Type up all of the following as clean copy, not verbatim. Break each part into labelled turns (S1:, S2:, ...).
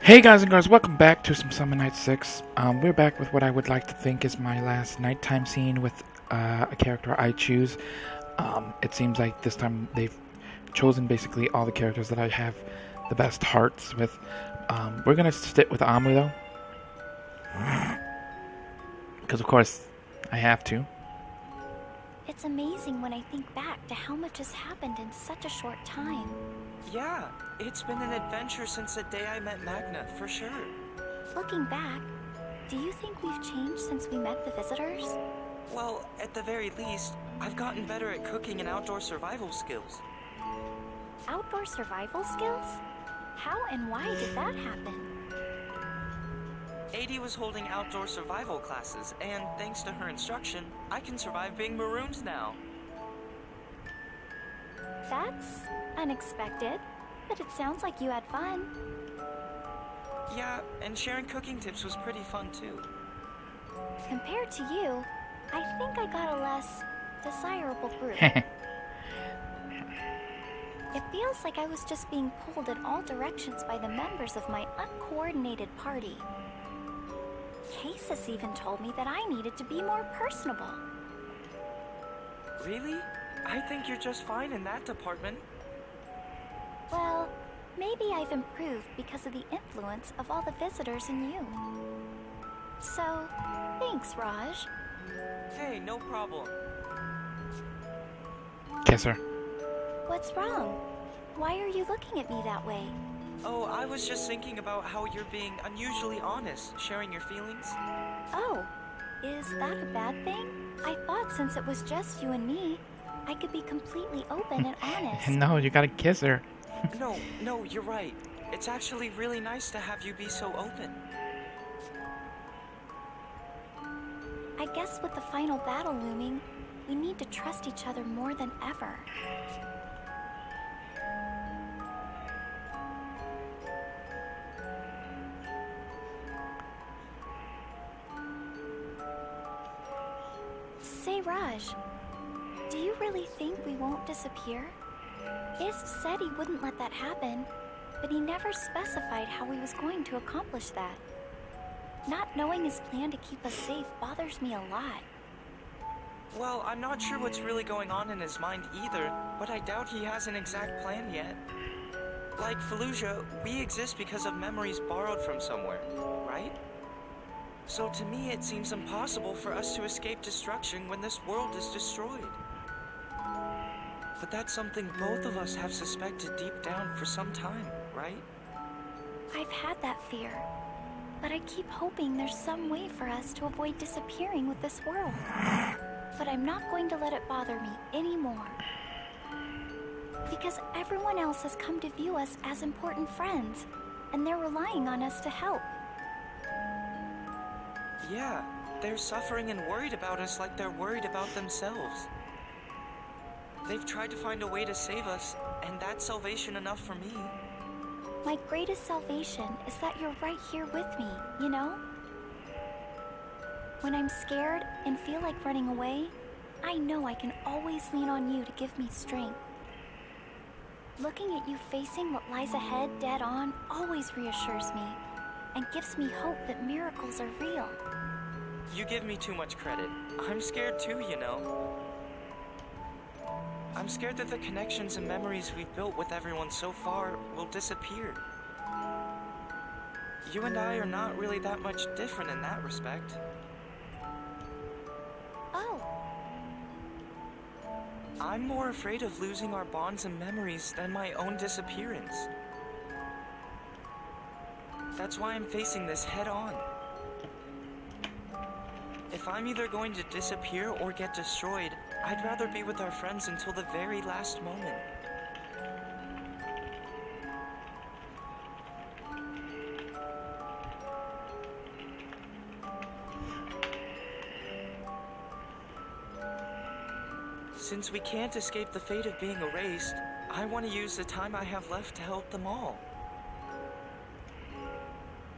S1: Hey guys and girls, welcome back to some Summer Night 6. We're back with what I would like to think is my last nighttime scene with a character I choose. It seems like this time they've chosen basically all the characters that I have the best hearts with. We're gonna sit with Amu though. Because of course, I have to.
S2: It's amazing when I think back to how much has happened in such a short time.
S3: Yeah, it's been an adventure since the day I met Magna, for sure.
S2: Looking back, do you think we've changed since we met the visitors?
S3: Well, at the very least, I've gotten better at cooking and outdoor survival skills.
S2: Outdoor survival skills? How and why did that happen?
S3: Adie was holding outdoor survival classes, and thanks to her instruction, I can survive being marooned now.
S2: That's unexpected, but it sounds like you had fun.
S3: Yeah, and sharing cooking tips was pretty fun too.
S2: Compared to you, I think I got a less desirable group. It feels like I was just being pulled in all directions by the members of my uncoordinated party. Cases even told me that I needed to be more personable.
S3: Really? I think you're just fine in that department.
S2: Well, maybe I've improved because of the influence of all the visitors and you. So, thanks, Raj.
S3: Hey, no problem.
S1: Kiss her.
S2: What's wrong? Why are you looking at me that way?
S3: Oh, I was just thinking about how you're being unusually honest, sharing your feelings.
S2: Oh, is that a bad thing? I thought since it was just you and me, I could be completely open and honest.
S1: No, you gotta kiss her.
S3: No, you're right. It's actually really nice to have you be so open.
S2: I guess with the final battle looming, we need to trust each other more than ever. Say, Raj, do you really think we won't disappear? Ist said he wouldn't let that happen, but he never specified how he was going to accomplish that. Not knowing his plan to keep us safe bothers me a lot.
S3: Well, I'm not sure what's really going on in his mind either, but I doubt he has an exact plan yet. Like Fallujah, we exist because of memories borrowed from somewhere, right? So to me, it seems impossible for us to escape destruction when this world is destroyed. But that's something both of us have suspected deep down for some time, right?
S2: I've had that fear, but I keep hoping there's some way for us to avoid disappearing with this world. But I'm not going to let it bother me anymore. Because everyone else has come to view us as important friends, and they're relying on us to help.
S3: Yeah, they're suffering and worried about us like they're worried about themselves. They've tried to find a way to save us, and that's salvation enough for me.
S2: My greatest salvation is that you're right here with me, you know? When I'm scared and feel like running away, I know I can always lean on you to give me strength. Looking at you facing what lies ahead dead on always reassures me and gives me hope that miracles are real.
S3: You give me too much credit. I'm scared too, you know. I'm scared that the connections and memories we've built with everyone so far will disappear. You and I are not really that much different in that respect.
S2: Oh.
S3: I'm more afraid of losing our bonds and memories than my own disappearance. That's why I'm facing this head on. If I'm either going to disappear or get destroyed, I'd rather be with our friends until the very last moment. Since we can't escape the fate of being erased, I want to use the time I have left to help them all.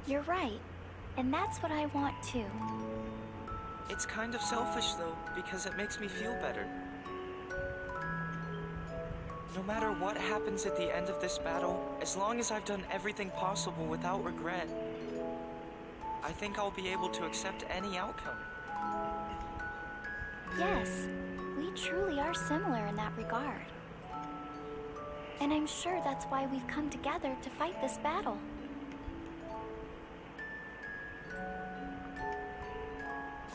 S2: You're right, and that's what I want too.
S3: It's kind of selfish though, because it makes me feel better. No matter what happens at the end of this battle, as long as I've done everything possible without regret, I think I'll be able to accept any outcome.
S2: Yes, we truly are similar in that regard. And I'm sure that's why we've come together to fight this battle.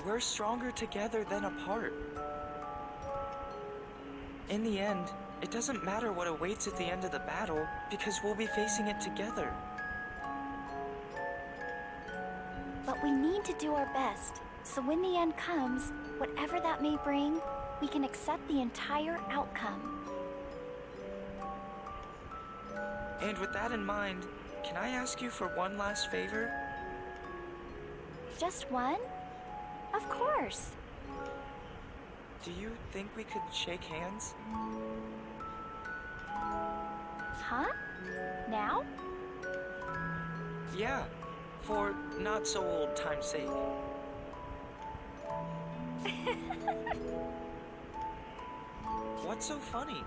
S3: We're stronger together than apart. In the end, it doesn't matter what awaits at the end of the battle, because we'll be facing it together.
S2: But we need to do our best, so when the end comes, whatever that may bring, we can accept the entire outcome.
S3: And with that in mind, can I ask you for one last favor?
S2: Just one? Of course.
S3: Do you think we could shake hands?
S2: Huh? Now?
S3: Yeah, for not so old time's sake. What's so funny?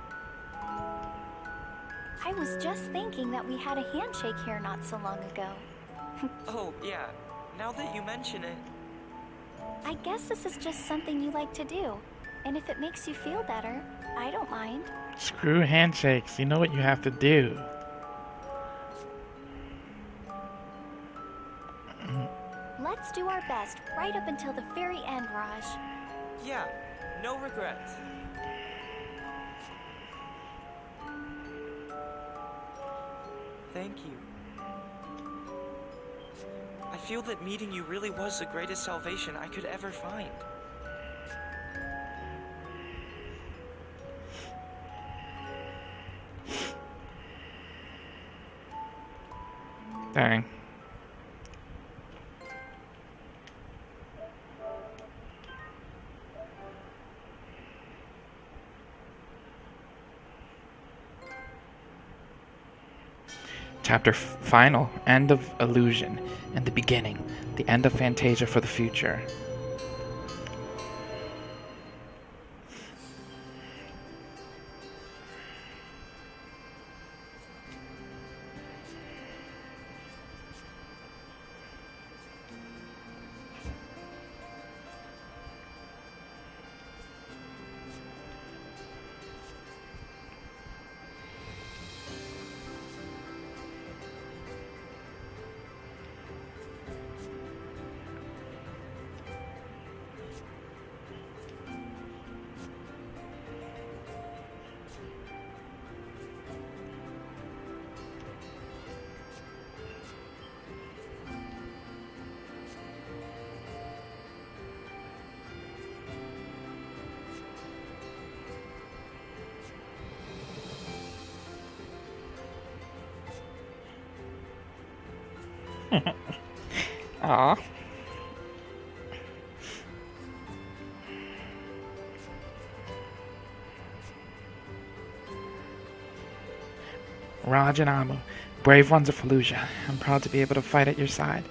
S2: I was just thinking that we had a handshake here not so long ago.
S3: Oh, yeah. Now that you mention it,
S2: I guess this is just something you like to do. And if it makes you feel better, I don't mind.
S1: Screw handshakes. You know what you have to do.
S2: Let's do our best right up until the very end, Raj.
S3: yeah, no regrets. Thank you. I feel that meeting you really was the greatest salvation I could ever find.
S1: Dang. Chapter final, end of illusion, and the beginning, the end of Fantasia for the future. Aw. Raj and Amu, brave ones of Fallujah. I'm proud to be able to fight at your side.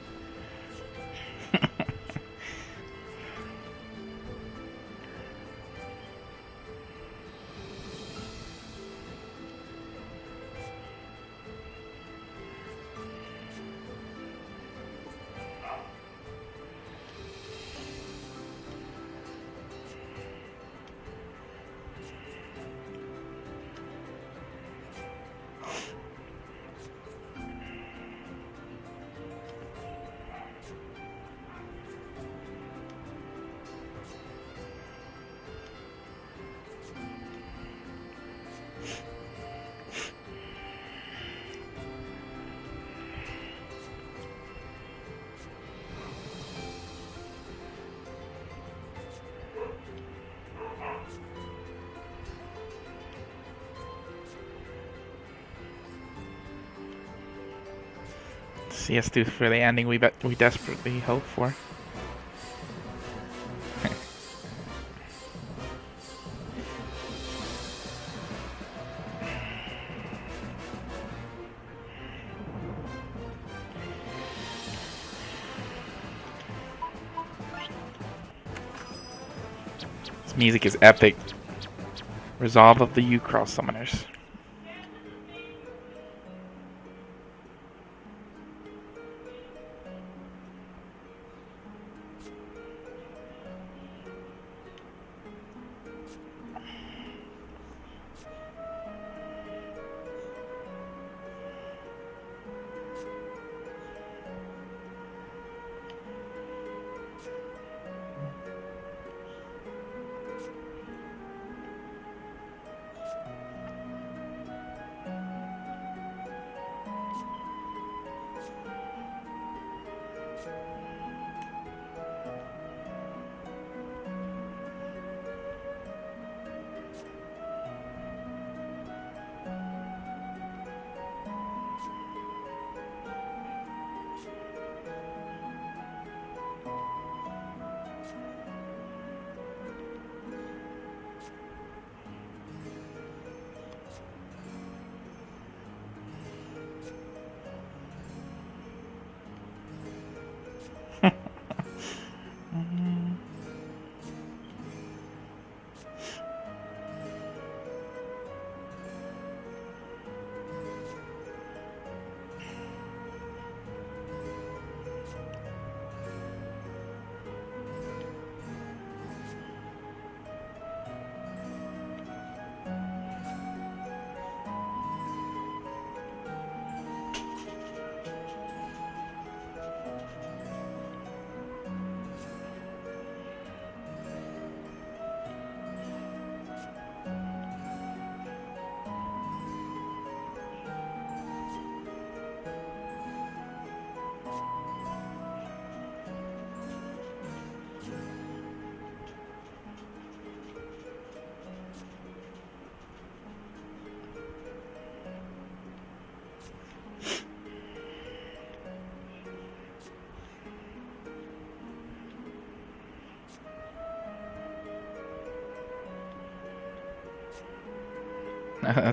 S1: See us through for the ending we desperately hope for. This music is epic. Resolve of the U-Cross summoners.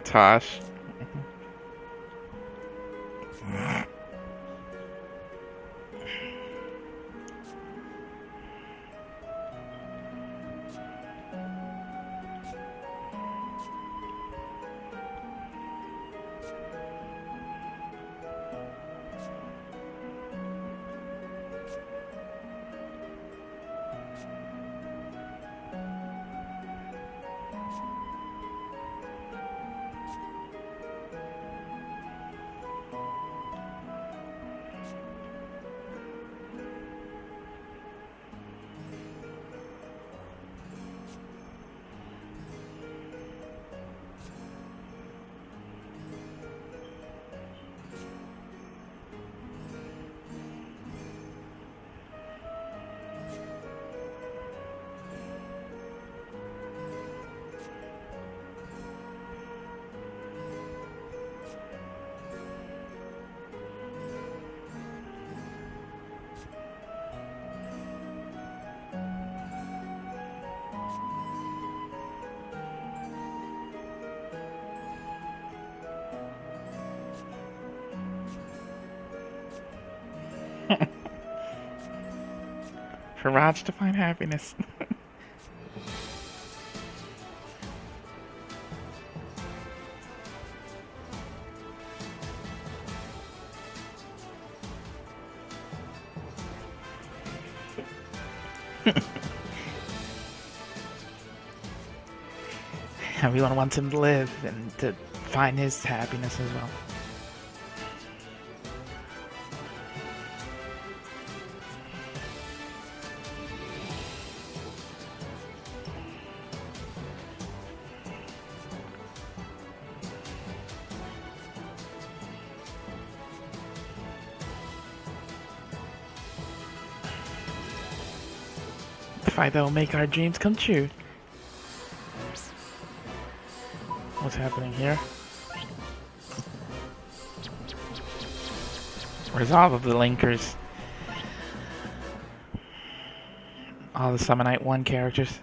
S1: Tosh. For Raj to find happiness. Everyone wants him to live and to find his happiness as well. The fight that will make our dreams come true. What's happening here? Where's all of the linkers? All the Summonite 1 characters.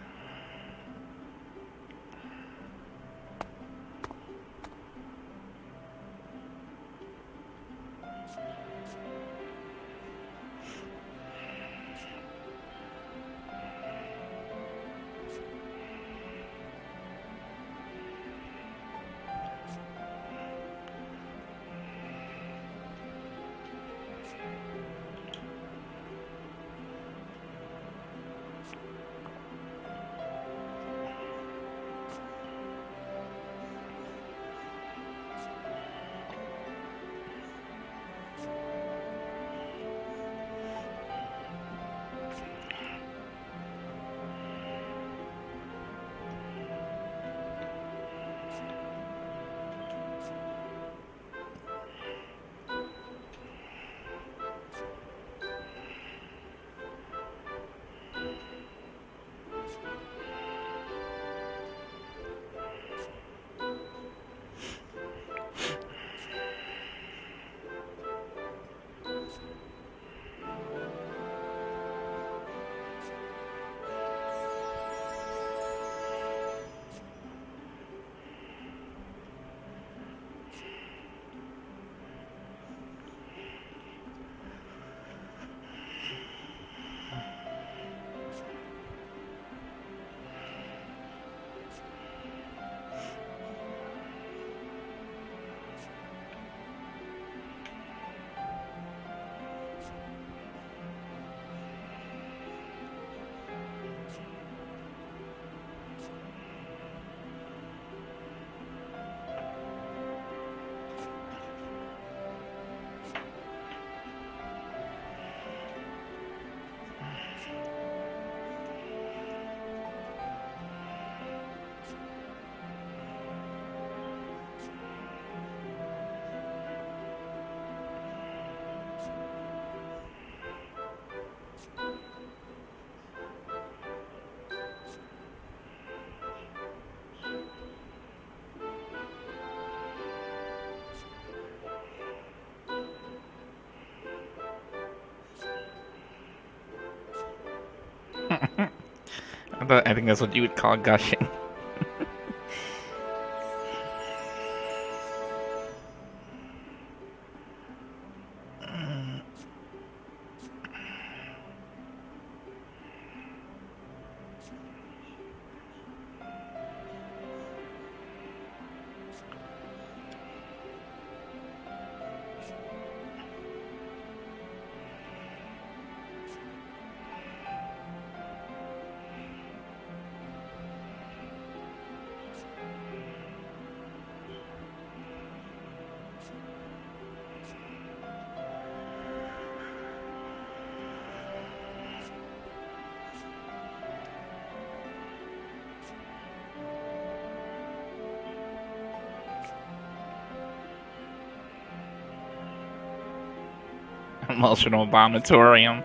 S1: I think that's what you would call gushing. Emotional vomitorium.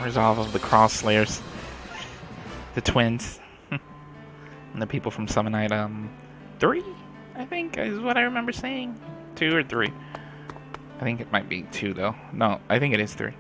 S1: Resolve of the Cross Slayers. The twins. And the people from Summon Item 3, I think, is what I remember saying. 2 or 3. I think it might be 2, though. No, I think it is 3.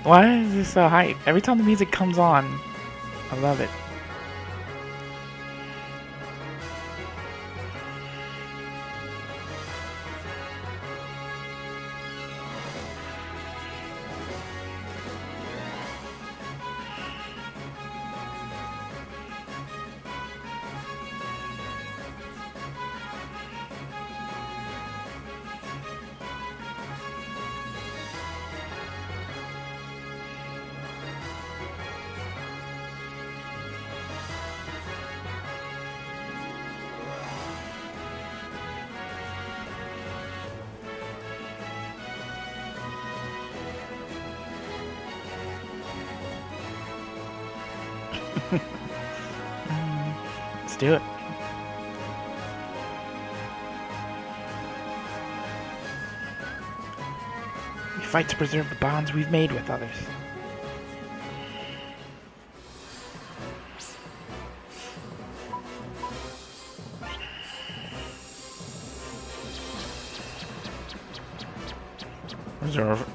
S1: Why is this so hype? Every time the music comes on, I love it. Let's do it. We fight to preserve the bonds we've made with others.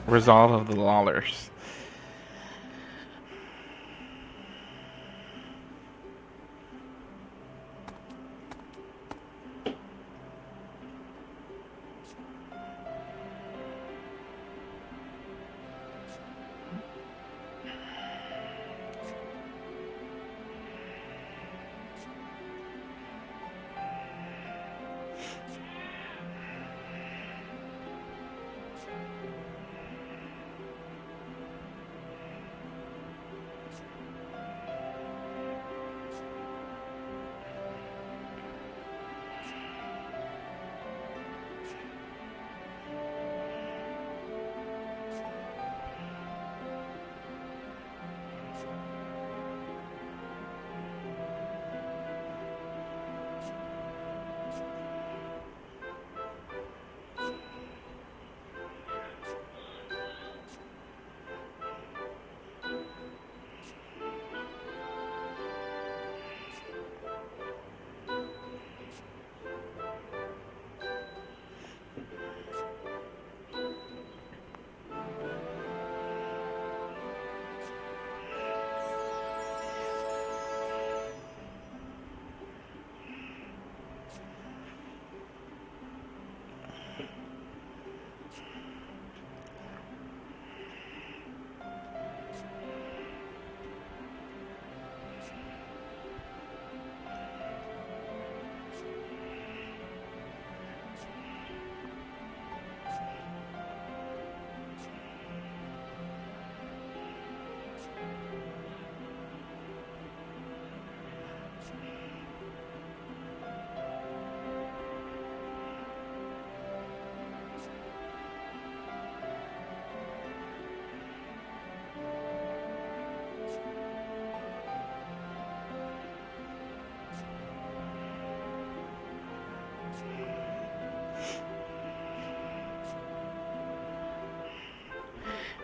S1: Resolve of the Lawlers.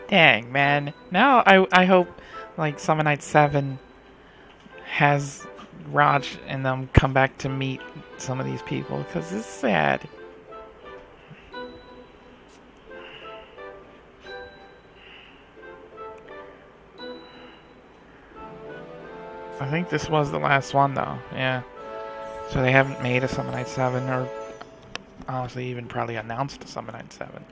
S1: Dang, man. Now I hope, like, Summon Night 7 has Raj and them come back to meet some of these people, because it's sad. I think this was the last one, though. Yeah. So they haven't made a Summon Night 7, or honestly even probably announced a Summon Night 7.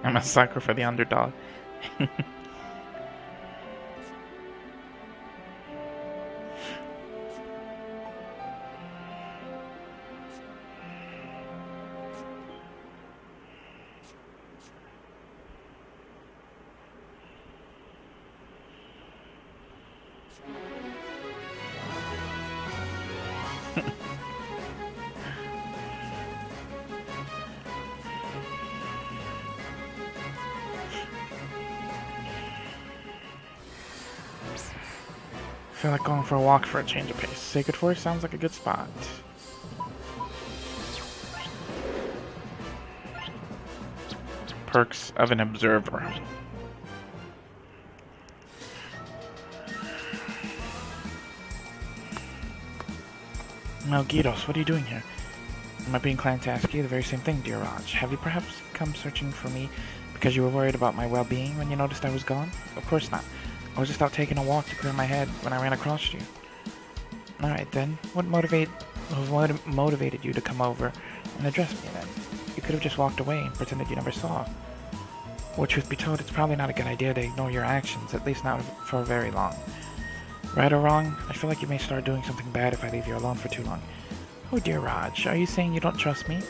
S1: I'm a sucker for the underdog. I feel like going for a walk for a change of pace. Sacred Forest sounds like a good spot. Perks of an observer. Melgidos, what are you doing here? I might be inclined to ask you the very same thing, dear Raj. Have you perhaps come searching for me because you were worried about my well-being when you noticed I was gone? Of course not. I was just out taking a walk to clear my head when I ran across you. Alright then, what motivated you to come over and address me then? You could have just walked away and pretended you never saw. Well, truth be told, it's probably not a good idea to ignore your actions, at least not for very long. Right or wrong, I feel like you may start doing something bad if I leave you alone for too long. Oh dear Raj, are you saying you don't trust me?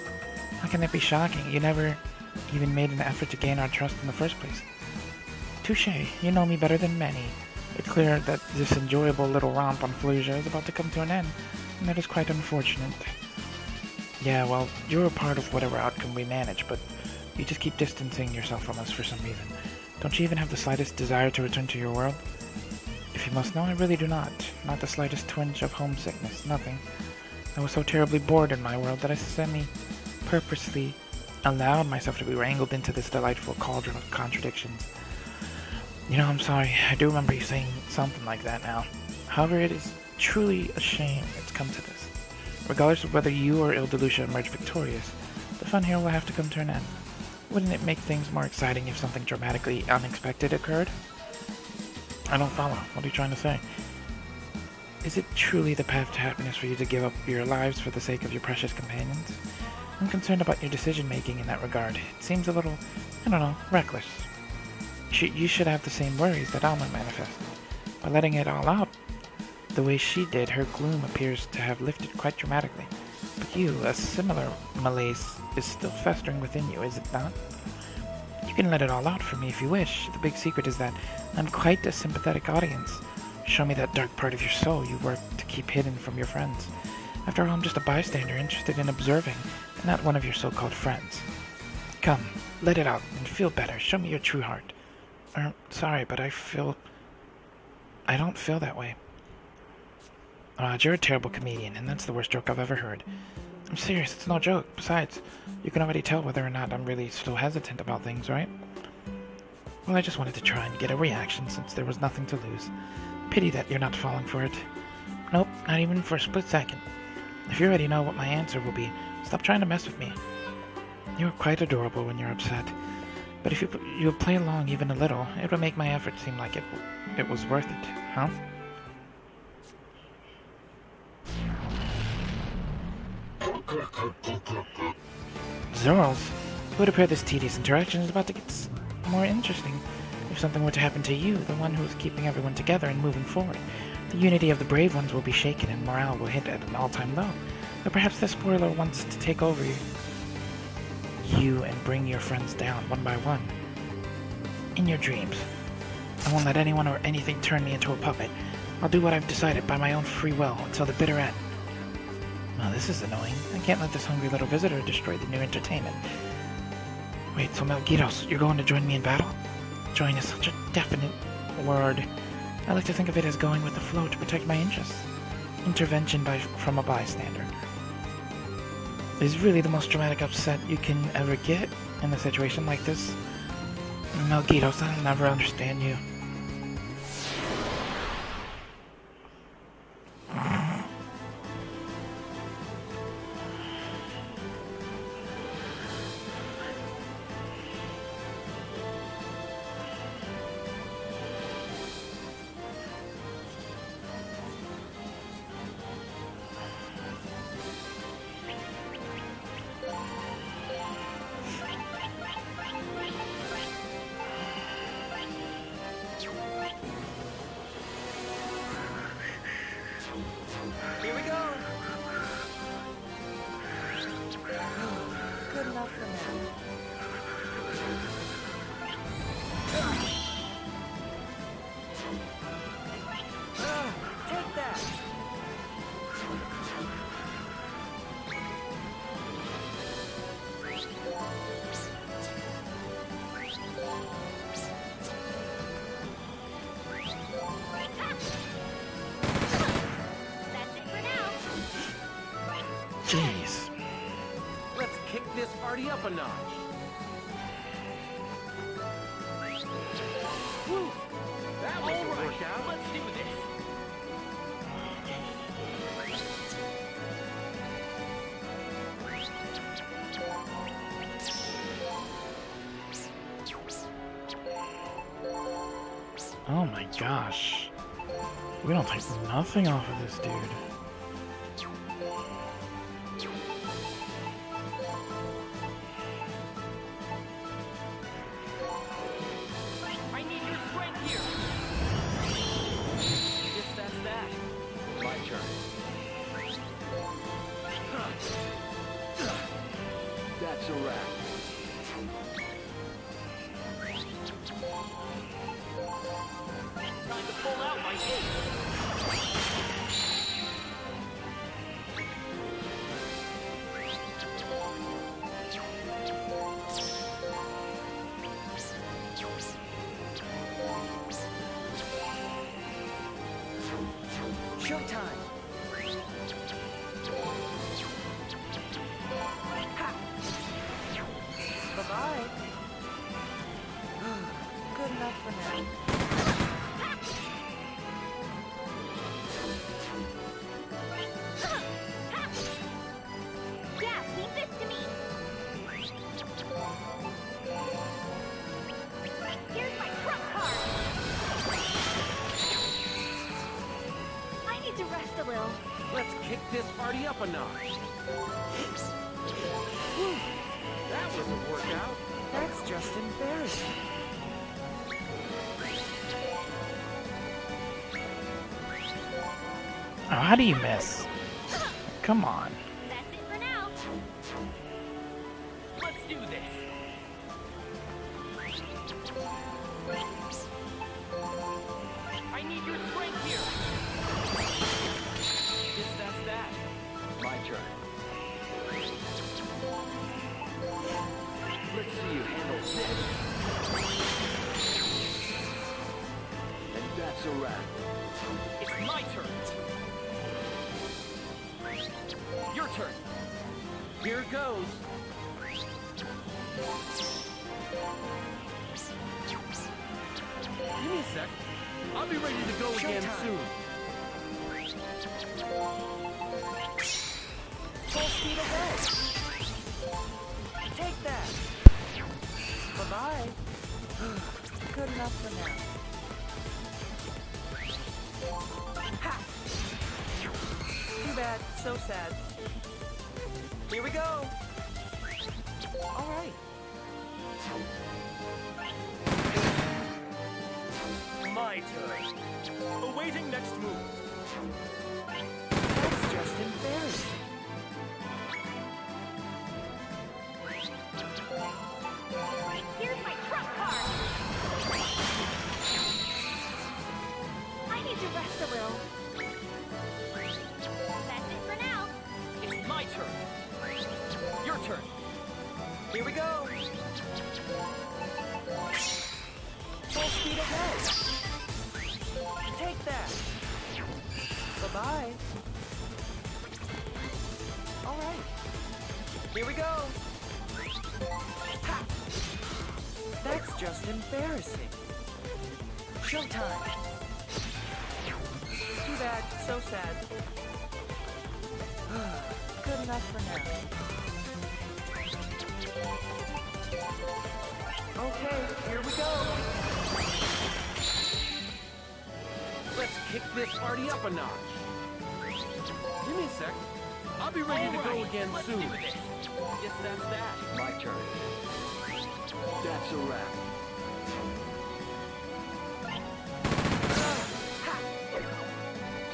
S1: How can that be shocking? You never even made an effort to gain our trust in the first place. Touché, you know me better than many. It's clear that this enjoyable little romp on Fallujah is about to come to an end, and that is quite unfortunate. Yeah, well, you're a part of whatever outcome we manage, but you just keep distancing yourself from us for some reason. Don't you even have the slightest desire to return to your world? If you must know, I really do not. Not the slightest twinge of homesickness, nothing. I was so terribly bored in my world that I semi-purposely allowed myself to be wrangled into this delightful cauldron of contradictions. You know, I'm sorry, I do remember you saying something like that now. However, it is truly a shame it's come to this. Regardless of whether you or Ildelucia emerge victorious, the fun here will have to come to an end. Wouldn't it make things more exciting if something dramatically unexpected occurred? I don't follow. What are you trying to say? Is it truly the path to happiness for you to give up your lives for the sake of your precious companions? I'm concerned about your decision-making in that regard. It seems a little, I don't know, reckless. You should have the same worries that Alma manifested. By letting it all out the way she did, her gloom appears to have lifted quite dramatically. But you, a similar malaise is still festering within you, is it not? You can let it all out for me if you wish. The big secret is that I'm quite a sympathetic audience. Show me that dark part of your soul you work to keep hidden from your friends. After all, I'm just a bystander interested in observing, and not one of your so-called friends. Come, let it out and feel better. Show me your true heart. Sorry, but I don't feel that way. You're a terrible comedian, and that's the worst joke I've ever heard. I'm serious, it's no joke. Besides, you can already tell whether or not I'm really still hesitant about things, right? Well, I just wanted to try and get a reaction since there was nothing to lose. Pity that you're not falling for it. Nope, not even for a split second. If you already know what my answer will be, stop trying to mess with me. You're quite adorable when you're upset. But if you play along even a little, it would make my effort seem like it was worth it, huh? Zorals, it would appear this tedious interaction is about to get more interesting. If something were to happen to you, the one who is keeping everyone together and moving forward, the unity of the brave ones will be shaken and morale will hit at an all-time low. Or perhaps the spoiler wants to take over you and bring your friends down one by one. In your dreams. I won't let anyone or anything turn me into a puppet. I'll do what I've decided by my own free will until the bitter end. Well, this is annoying. I can't let this hungry little visitor destroy the new entertainment. Wait, so Melgidos, you're going to join me in battle? Join is such a definite word. I like to think of it as going with the flow to protect my interests. Intervention from a bystander is really the most dramatic upset you can ever get in a situation like this. Melgidos, I'll never understand you. Jeez.
S4: Let's kick this party up a notch. Woo! That was a workout. Let's do this.
S1: Oh my gosh. We don't take nothing off of this dude.
S4: I need your strength here. Guess that's that. My turn. That's a wrap. Time to pull out my ace.
S3: Showtime! Ha! Bye-bye. Good enough for now.
S2: Yeah, leave this to me. Here's my trump card. I need to rest a little.
S4: Let's kick this party up a notch. Woo! That was a workout.
S3: That's just embarrassing.
S1: Oh, how do you miss? Come on.
S2: That's it for now.
S4: Let's do this. I need your strength here. Guess that's that. My turn. Let's see you handle this. And that's a wrap. It's my turn. Your turn. Here goes. Give me a sec. I'll be ready to go again soon.
S3: Full speed ahead. Take that. Bye-bye. Good enough for now. Ha! Too bad. So sad. Here we go. All right.
S4: My turn. Awaiting next move.
S3: That's just embarrassing.
S2: Here's my trump card. I need to rest a little. That's it for now.
S4: It's my turn. Your turn.
S3: Here we go. Full speed ahead. Take that. Bye-bye. All right. Here we go. Ha! That's just embarrassing. Showtime. Too bad. So sad. Good enough for now. Okay, here we go.
S4: Let's kick this party up a notch. Give me a sec. I'll be ready to go again soon. Guess that's that. My turn. That's a wrap.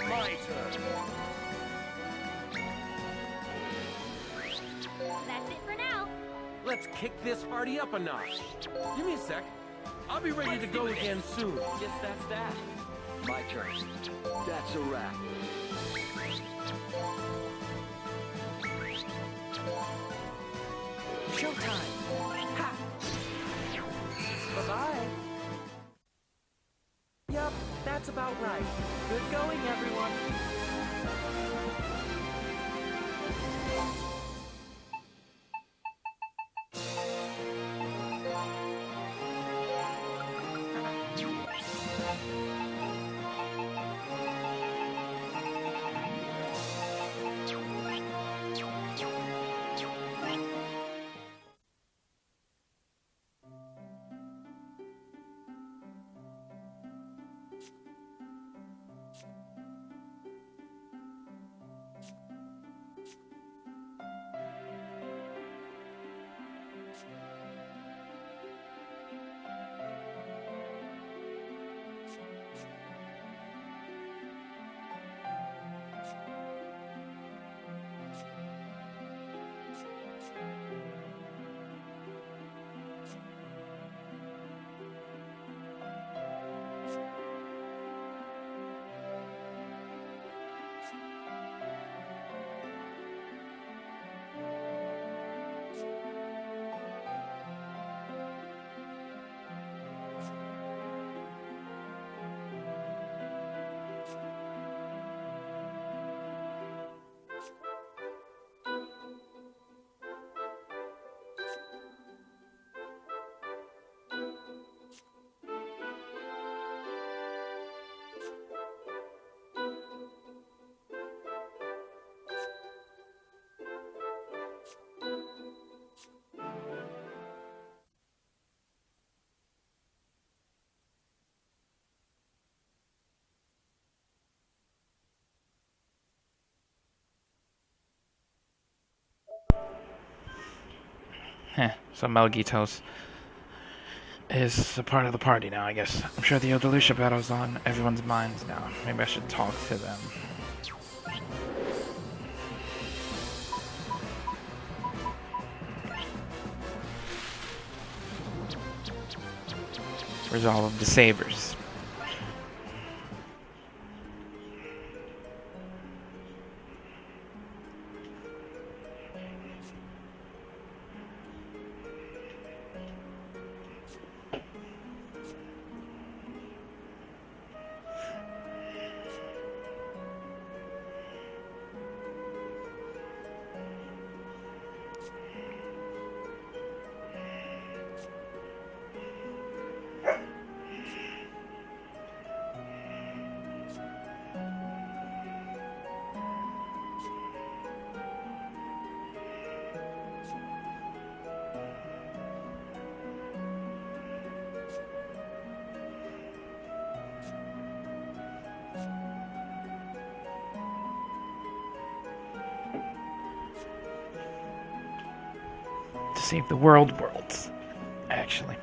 S4: My turn.
S2: That's it for now.
S4: Let's kick this party up a notch. Give me a sec. I'll be ready to go again soon. Guess that's that. My turn. That's a wrap.
S3: Showtime. Ha! Bye-bye. Yup, that's about right. Good going, everyone.
S1: Heh, so Melgitos is a part of the party now, I guess. I'm sure the Eldelucia battle's on everyone's minds now. Maybe I should talk to them. Where's all of the sabers? Save the worlds, actually.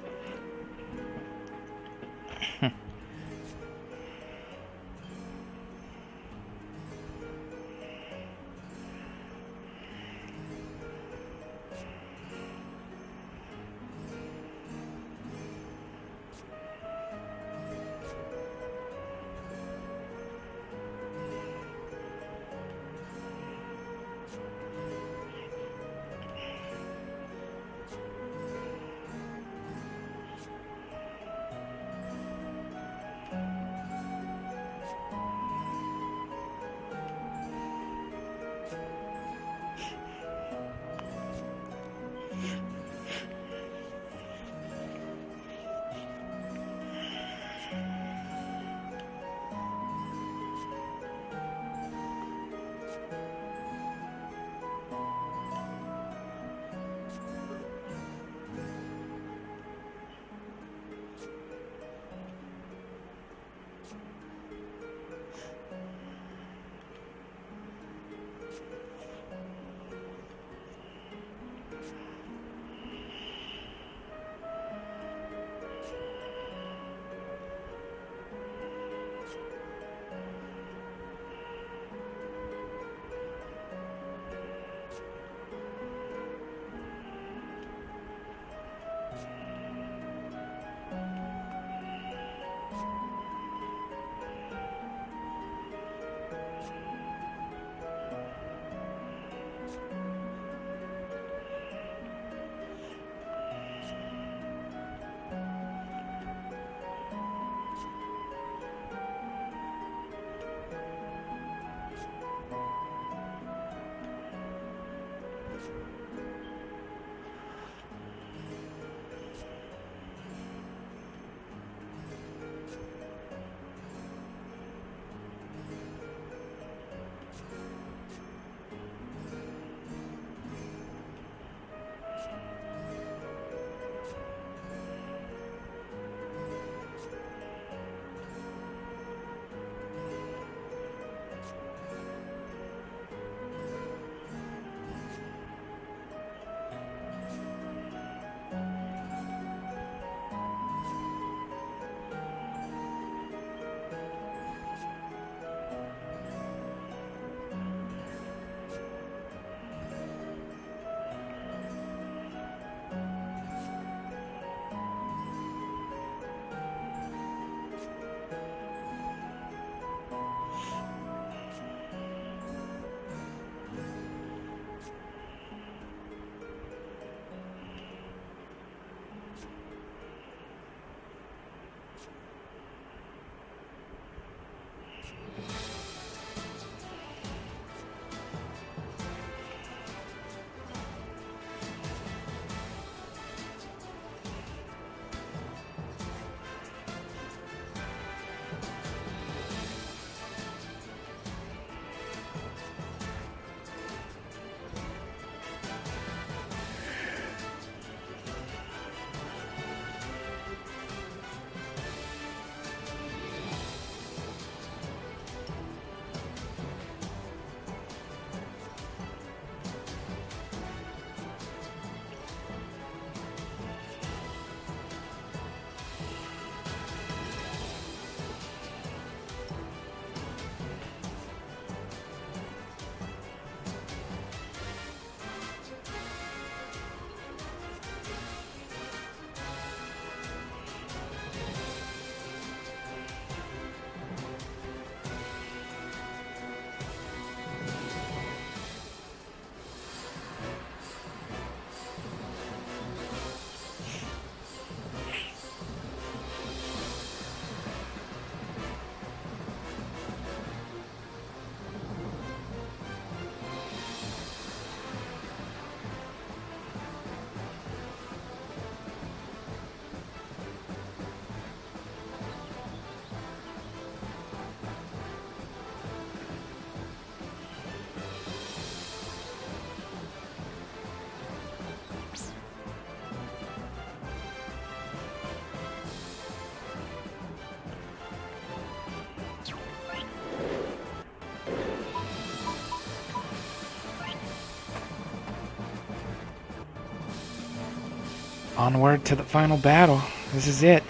S1: Onward to the final battle. This is it.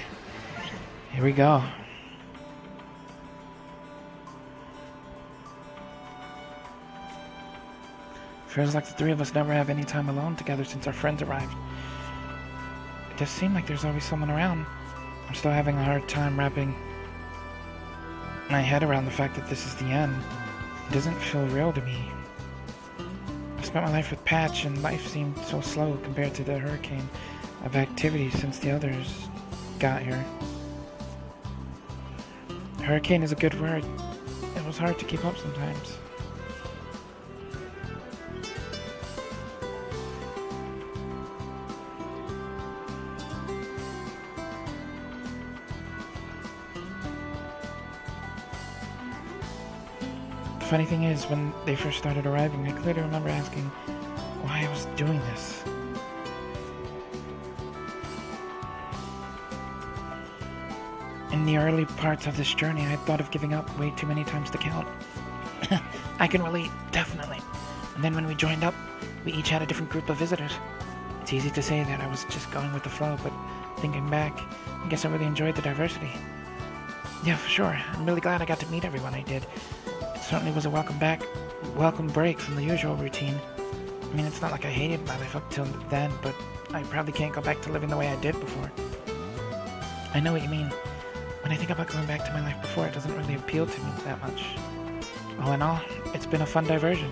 S1: Here we go. Feels like the three of us never have any time alone together since our friends arrived. It does seem like there's always someone around. I'm still having a hard time wrapping my head around the fact that this is the end. It doesn't feel real to me. I spent my life with Patch, and life seemed so slow compared to the hurricane of activity since the others got here. Hurricane is a good word. It was hard to keep up sometimes. The funny thing is, when they first started arriving, I clearly remember asking why I was doing this. In the early parts of this journey, I had thought of giving up way too many times to count. I can relate, definitely. And then when we joined up, we each had a different group of visitors. It's easy to say that I was just going with the flow, but thinking back, I guess I really enjoyed the diversity. Yeah, for sure. I'm really glad I got to meet everyone I did. It certainly was a welcome break from the usual routine. I mean, it's not like I hated my life up till then, but I probably can't go back to living the way I did before. I know what you mean. When I think about going back to my life before, it doesn't really appeal to me that much. All in all, it's been a fun diversion.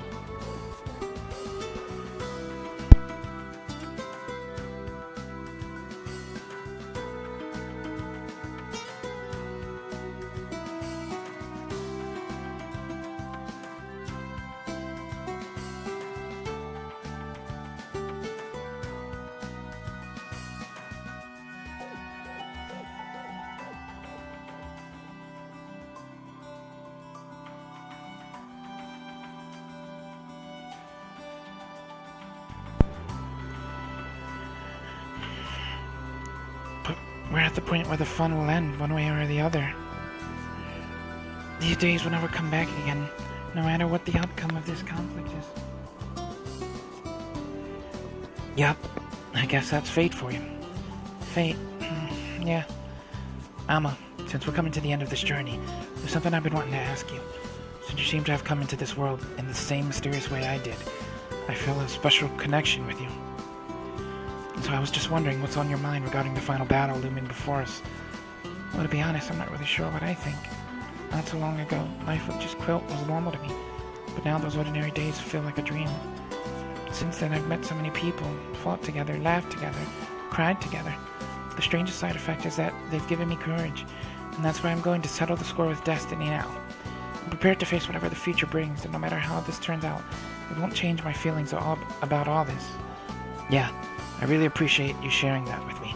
S1: We're at the point where the fun will end, one way or the other. These days will never come back again, no matter what the outcome of this conflict is. Yup, I guess that's fate for you. Fate, yeah. Alma, since we're coming to the end of this journey, there's something I've been wanting to ask you. Since you seem to have come into this world in the same mysterious way I did, I feel a special connection with you. So I was just wondering what's on your mind regarding the final battle looming before us. Well, to be honest, I'm not really sure what I think. Not so long ago, life with just Quilt was normal to me, but now those ordinary days feel like a dream. Since then, I've met so many people, fought together, laughed together, cried together. The strangest side effect is that they've given me courage, and that's why I'm going to settle the score with Destiny now. I'm prepared to face whatever the future brings, and no matter how this turns out, it won't change my feelings about all this. Yeah, I really appreciate you sharing that with me.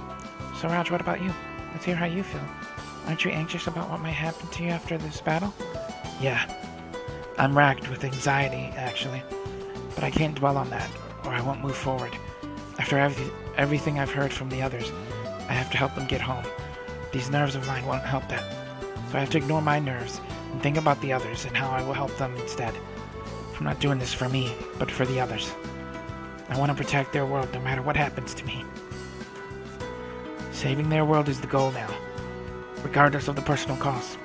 S1: So Raj, what about you? Let's hear how you feel. Aren't you anxious about what might happen to you after this battle? Yeah. I'm racked with anxiety, actually. But I can't dwell on that, or I won't move forward. After everything I've heard from the others, I have to help them get home. These nerves of mine won't help that. So I have to ignore my nerves and think about the others and how I will help them instead. I'm not doing this for me, but for the others. I want to protect their world no matter what happens to me. Saving their world is the goal now, regardless of the personal cost.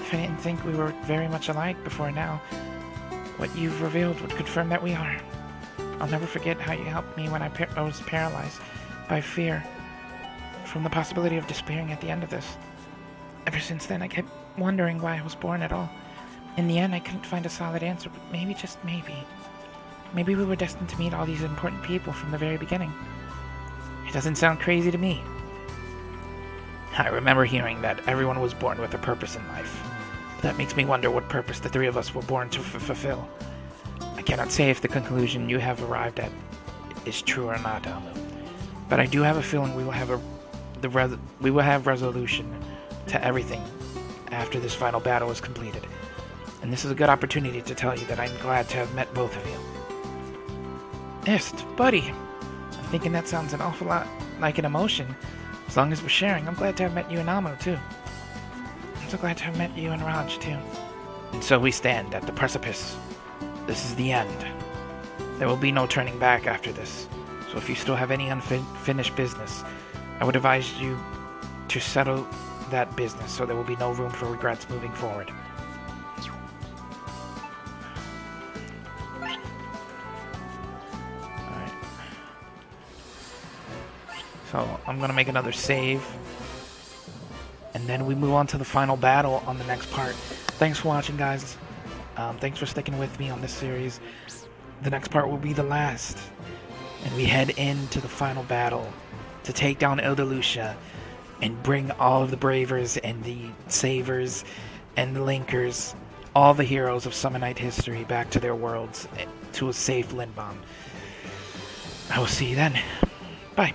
S1: If I didn't think we were very much alike before now, what you've revealed would confirm that we are. I'll never forget how you helped me when I was paralyzed by fear from the possibility of despairing at the end of this. Ever since then, I kept wondering why I was born at all. In the end, I couldn't find a solid answer, but maybe, just maybe, we were destined to meet all these important people from the very beginning. It doesn't sound crazy to me. I remember hearing that everyone was born with a purpose in life. That makes me wonder what purpose the three of us were born to fulfill. I cannot say if the conclusion you have arrived at is true or not, Amu. But I do have a feeling we will have resolution to everything after this final battle is completed. And this is a good opportunity to tell you that I'm glad to have met both of you. Ist, buddy. I'm thinking that sounds an awful lot like an emotion. As long as we're sharing, I'm glad to have met you and Amu, too. I'm so glad to have met you and Raj, too. And so we stand at the precipice. This is the end. There will be no turning back after this. So if you still have any unfinished business, I would advise you to settle that business so there will be no room for regrets moving forward. Alright. So I'm gonna make another save. And then we move on to the final battle on the next part. Thanks for watching, guys. Thanks for sticking with me on this series. The next part will be the last. And we head into the final battle to take down Ildelucia and bring all of the Bravers and the Savers and the Linkers, all the heroes of Summonite history, back to their worlds, to a safe Lindbaum. I will see you then. Bye.